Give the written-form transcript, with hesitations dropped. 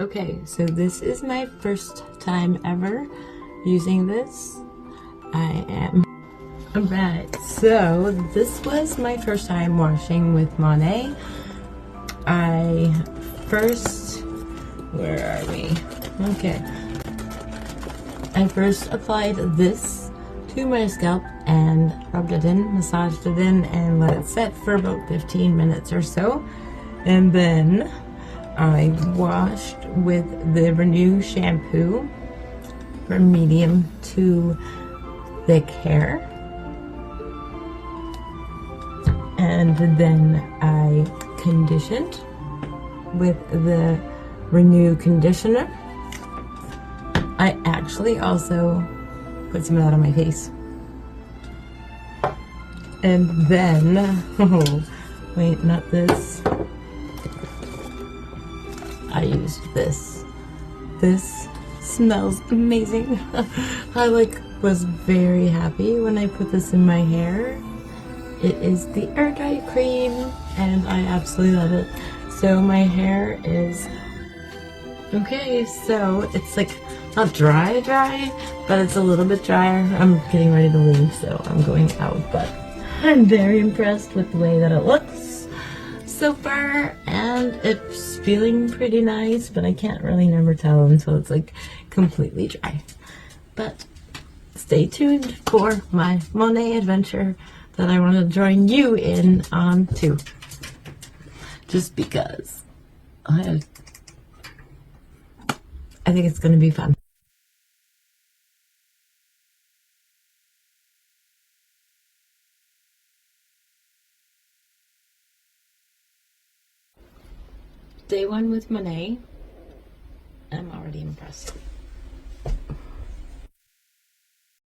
Okay, so this is my first time ever using this. I am Alright, so this was my first time washing with Monet. Where are we? Okay. I first applied this to my scalp and rubbed it in, massaged it in, and let it set for about 15 minutes or so. And then I washed with the Renew shampoo for medium to thick hair. And then I conditioned with the Renew conditioner. I actually also put some of that on my face. And then, oh, wait, not this. I used this. This smells amazing. I was very happy when I put this in my hair. It is the Air Dry Cream, and I absolutely love it. So my hair is okay. So it's not dry, but it's a little bit drier. I'm getting ready to leave, so I'm going out. But I'm very impressed with the way that it looks so far, and it's feeling pretty nice. But I can't really never tell until it's completely dry. But stay tuned for my Monet adventure that I want to join you in on too. Just because I think it's going to be fun. Day one with Monet. I'm already impressed.